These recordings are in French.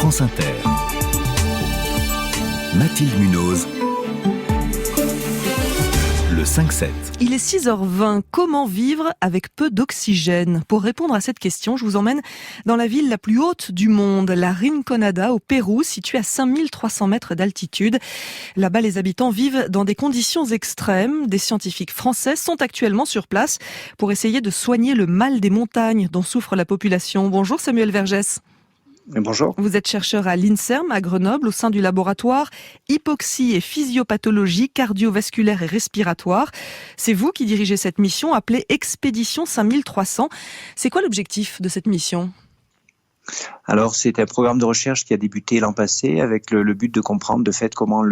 France Inter. Mathilde Munoz. Le 5-7. Il est 6h20. Comment vivre avec peu d'oxygène ? Pour répondre à cette question, je vous emmène dans la ville la plus haute du monde, la Rinconada au Pérou, située à 5300 mètres d'altitude. Là-bas, les habitants vivent dans des conditions extrêmes. Des scientifiques français sont actuellement sur place pour essayer de soigner le mal des montagnes dont souffre la population. Bonjour Samuel Vergès. Bonjour. Vous êtes chercheur à l'INSERM à Grenoble au sein du laboratoire Hypoxie et Physiopathologie cardiovasculaire et respiratoire. C'est vous qui dirigez cette mission appelée Expédition 5300. C'est quoi l'objectif de cette mission ? Alors, c'est un programme de recherche qui a débuté l'an passé avec le but de comprendre de fait comment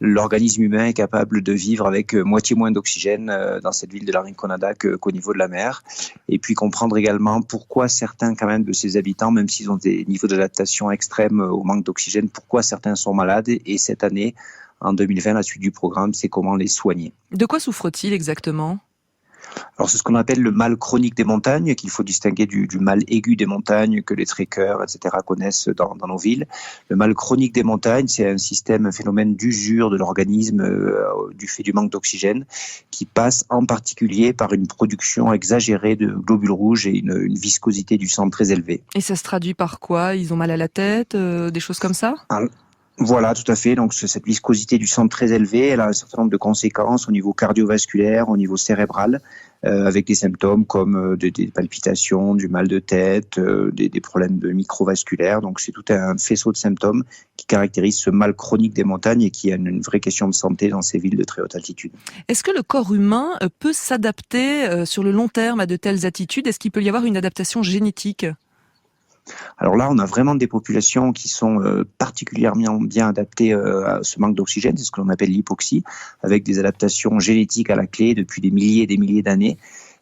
l'organisme humain est capable de vivre avec moitié moins d'oxygène dans cette ville de la Rinconada qu'au niveau de la mer. Et puis comprendre également pourquoi certains quand même de ces habitants, même s'ils ont des niveaux d'adaptation extrêmes au manque d'oxygène, pourquoi certains sont malades. Et cette année, en 2020, la suite du programme, c'est comment les soigner. De quoi souffre-t-il exactement ? Alors c'est ce qu'on appelle le mal chronique des montagnes, qu'il faut distinguer du mal aigu des montagnes que les trekkers, etc. connaissent dans nos villes. Le mal chronique des montagnes, c'est un phénomène d'usure de l'organisme du fait du manque d'oxygène, qui passe en particulier par une production exagérée de globules rouges et une viscosité du sang très élevée. Et ça se traduit par quoi ? Ils ont mal à la tête, des choses comme ça ? Voilà, tout à fait. Donc, cette viscosité du sang très élevée, elle a un certain nombre de conséquences au niveau cardiovasculaire, au niveau cérébral, avec des symptômes comme des palpitations, du mal de tête, des problèmes microvasculaires. Donc, c'est tout un faisceau de symptômes qui caractérise ce mal chronique des montagnes et qui est une vraie question de santé dans ces villes de très haute altitude. Est-ce que le corps humain peut s'adapter sur le long terme à de telles attitudes ? Est-ce qu'il peut y avoir une adaptation génétique ? Alors là, on a vraiment des populations qui sont particulièrement bien adaptées à ce manque d'oxygène, c'est ce que l'on appelle l'hypoxie, avec des adaptations génétiques à la clé depuis des milliers et des milliers d'années.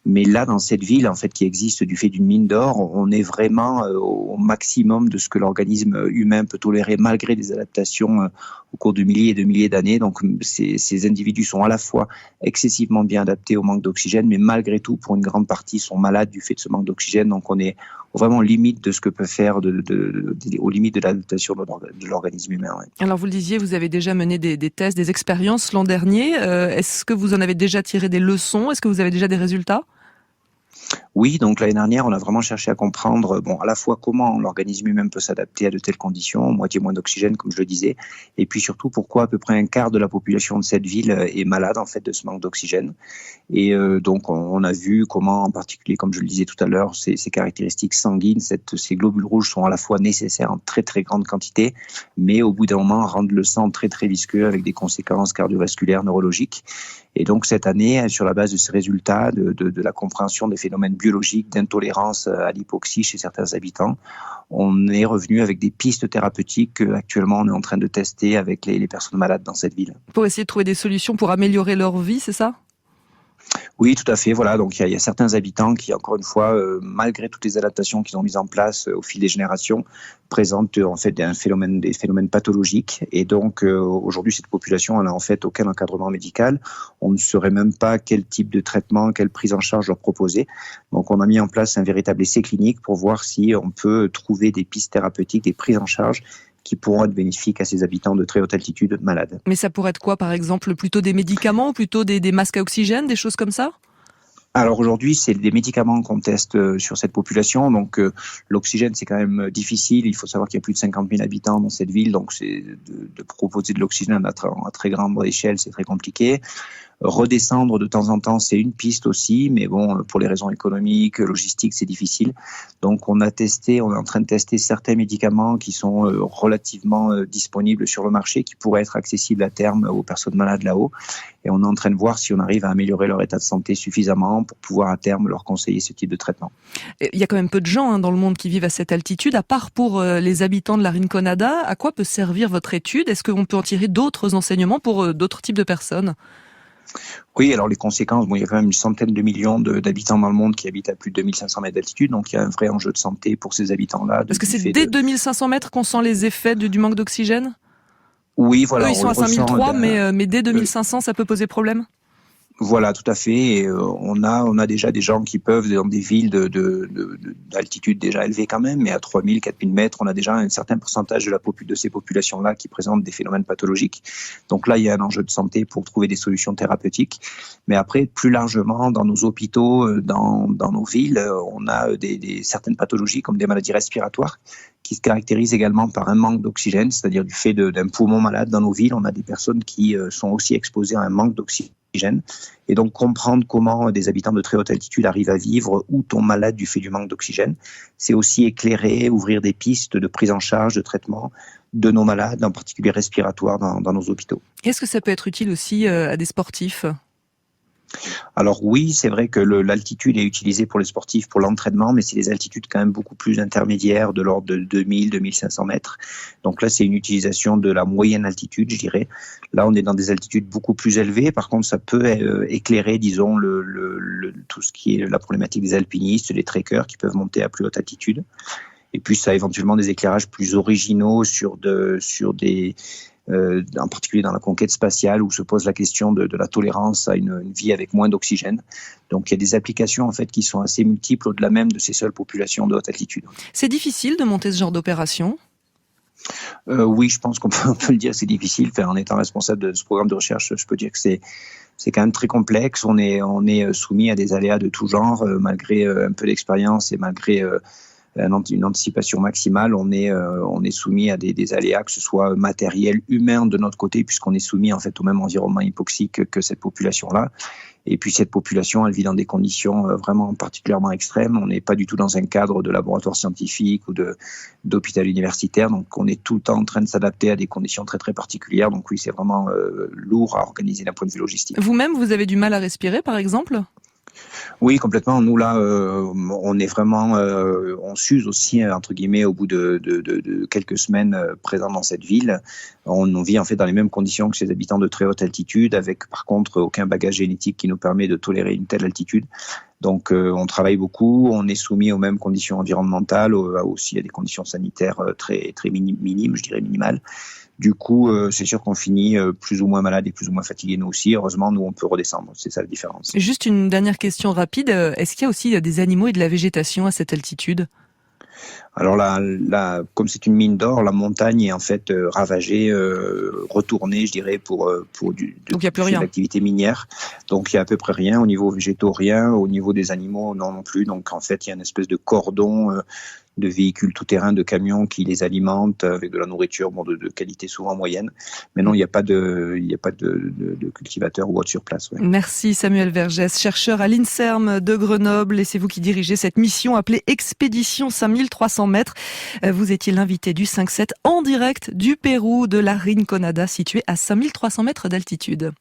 Mais là, dans cette ville, en fait, qui existe du fait d'une mine d'or, on est vraiment au maximum de ce que l'organisme humain peut tolérer malgré des adaptations au cours de milliers et de milliers d'années. Donc, ces individus sont à la fois excessivement bien adaptés au manque d'oxygène, mais malgré tout, pour une grande partie, sont malades du fait de ce manque d'oxygène. Donc, on est vraiment aux limites de ce que peut faire, aux limites de l'adaptation de l'organisme humain. Ouais. Alors, vous le disiez, vous avez déjà mené des tests, des expériences l'an dernier. Est-ce que vous en avez déjà tiré des leçons ? Est-ce que vous avez déjà des résultats ? Oui, donc l'année dernière, on a vraiment cherché à comprendre, à la fois comment l'organisme humain peut s'adapter à de telles conditions, moitié moins d'oxygène, comme je le disais, et puis surtout pourquoi à peu près un quart de la population de cette ville est malade en fait de ce manque d'oxygène. Et donc on a vu comment, en particulier, comme je le disais tout à l'heure, ces caractéristiques sanguines, ces globules rouges sont à la fois nécessaires en très très grande quantité, mais au bout d'un moment rendent le sang très très visqueux avec des conséquences cardiovasculaires, neurologiques. Et donc cette année, sur la base de ces résultats, de la compréhension des phénomènes biologiques d'intolérance à l'hypoxie chez certains habitants, on est revenu avec des pistes thérapeutiques qu'actuellement on est en train de tester avec les personnes malades dans cette ville. Pour essayer de trouver des solutions pour améliorer leur vie, c'est ça ? Oui, tout à fait. Voilà, donc il y a certains habitants qui, encore une fois, malgré toutes les adaptations qu'ils ont mises en place au fil des générations, présentent en fait des phénomènes pathologiques. Et donc aujourd'hui, cette population, elle n'a en fait aucun encadrement médical. On ne saurait même pas quel type de traitement, quelle prise en charge leur proposer. Donc on a mis en place un véritable essai clinique pour voir si on peut trouver des pistes thérapeutiques, des prises en charge qui pourront être bénéfiques à ces habitants de très haute altitude malades. Mais ça pourrait être quoi, par exemple ? Plutôt des médicaments ou plutôt des masques à oxygène, des choses comme ça ? Alors aujourd'hui, c'est des médicaments qu'on teste sur cette population. Donc l'oxygène, c'est quand même difficile. Il faut savoir qu'il y a plus de 50 000 habitants dans cette ville. Donc c'est de proposer de l'oxygène à très grande échelle, c'est très compliqué. Redescendre de temps en temps, c'est une piste aussi, mais bon, pour les raisons économiques, logistiques, c'est difficile. Donc on est en train de tester certains médicaments qui sont relativement disponibles sur le marché, qui pourraient être accessibles à terme aux personnes malades là-haut. Et on est en train de voir si on arrive à améliorer leur état de santé suffisamment pour pouvoir à terme leur conseiller ce type de traitement. Il y a quand même peu de gens dans le monde qui vivent à cette altitude, à part pour les habitants de la Rinconada. À quoi peut servir votre étude ? Est-ce qu'on peut en tirer d'autres enseignements pour d'autres types de personnes ? Oui, alors les conséquences, il y a quand même une centaine de millions d'habitants dans le monde qui habitent à plus de 2500 mètres d'altitude, donc il y a un vrai enjeu de santé pour ces habitants-là. Parce que c'est dès 2500 mètres qu'on sent les effets du manque d'oxygène ? Oui, voilà. Eux, ils sont à 5003, mais dès 2500, ça peut poser problème ? Voilà, tout à fait. Et, on a déjà des gens qui peuvent, dans des villes d'altitude déjà élevée quand même, mais à 3000, 4000 mètres, on a déjà un certain pourcentage de ces populations-là qui présentent des phénomènes pathologiques. Donc là, il y a un enjeu de santé pour trouver des solutions thérapeutiques. Mais après, plus largement, dans nos hôpitaux, dans nos villes, on a certaines pathologies comme des maladies respiratoires qui se caractérisent également par un manque d'oxygène, c'est-à-dire du fait d'un poumon malade dans nos villes. On a des personnes qui sont aussi exposées à un manque d'oxygène. Et donc comprendre comment des habitants de très haute altitude arrivent à vivre ou tombent malades du fait du manque d'oxygène, c'est aussi éclairer, ouvrir des pistes de prise en charge, de traitement de nos malades, en particulier respiratoires, dans nos hôpitaux. Est-ce que ça peut être utile aussi à des sportifs ? Alors oui, c'est vrai que l'altitude est utilisée pour les sportifs, pour l'entraînement, mais c'est des altitudes quand même beaucoup plus intermédiaires, de l'ordre de 2000, 2500 mètres. Donc là, c'est une utilisation de la moyenne altitude, je dirais. Là, on est dans des altitudes beaucoup plus élevées. Par contre, ça peut éclairer, disons, tout ce qui est la problématique des alpinistes, des trekkers qui peuvent monter à plus haute altitude. Et puis, ça a éventuellement des éclairages plus originaux sur des en particulier dans la conquête spatiale, où se pose la question de la tolérance à une vie avec moins d'oxygène. Donc il y a des applications en fait qui sont assez multiples au-delà même de ces seules populations de haute altitude. C'est difficile de monter ce genre d'opération ? Oui, je pense qu'on peut le dire, c'est difficile. En étant responsable de ce programme de recherche, je peux dire que c'est quand même très complexe. On est soumis à des aléas de tout genre, malgré un peu d'expérience et malgré une anticipation maximale, on est soumis à des aléas, que ce soit matériel, humain de notre côté, puisqu'on est soumis en fait au même environnement hypoxique que cette population-là. Et puis cette population, elle vit dans des conditions vraiment particulièrement extrêmes. On n'est pas du tout dans un cadre de laboratoire scientifique ou d'hôpital universitaire. Donc on est tout le temps en train de s'adapter à des conditions très très particulières. Donc oui, c'est vraiment lourd à organiser d'un point de vue logistique. Vous-même, vous avez du mal à respirer, par exemple ? Oui, complètement. Nous là, on est vraiment, on s'use aussi entre guillemets au bout de quelques semaines présents dans cette ville. On vit en fait dans les mêmes conditions que ces habitants de très haute altitude, avec par contre aucun bagage génétique qui nous permet de tolérer une telle altitude. Donc on travaille beaucoup, on est soumis aux mêmes conditions environnementales, aussi à des conditions sanitaires très très minimes, je dirais minimales. Du coup, c'est sûr qu'on finit plus ou moins malade et plus ou moins fatigué nous aussi. Heureusement, nous, on peut redescendre. C'est ça la différence. Juste une dernière question rapide. Est-ce qu'il y a aussi des animaux et de la végétation à cette altitude ? Alors là, comme c'est une mine d'or, la montagne est en fait ravagée, retournée, je dirais, pour Donc il n'y a plus rien. L'activité minière. Donc il y a à peu près rien au niveau végétaux, rien au niveau des animaux, non plus. Donc en fait, il y a une espèce de cordon de véhicules tout-terrain, de camions qui les alimentent avec de la nourriture, de qualité souvent moyenne. Mais non, il n'y a pas de cultivateurs ou autre sur place. Ouais. Merci Samuel Vergès, chercheur à l'INSERM de Grenoble, et c'est vous qui dirigez cette mission appelée Expédition 5300 mètres. Vous étiez l'invité du 5-7 en direct du Pérou, de la Rinconada, située à 5300 mètres d'altitude.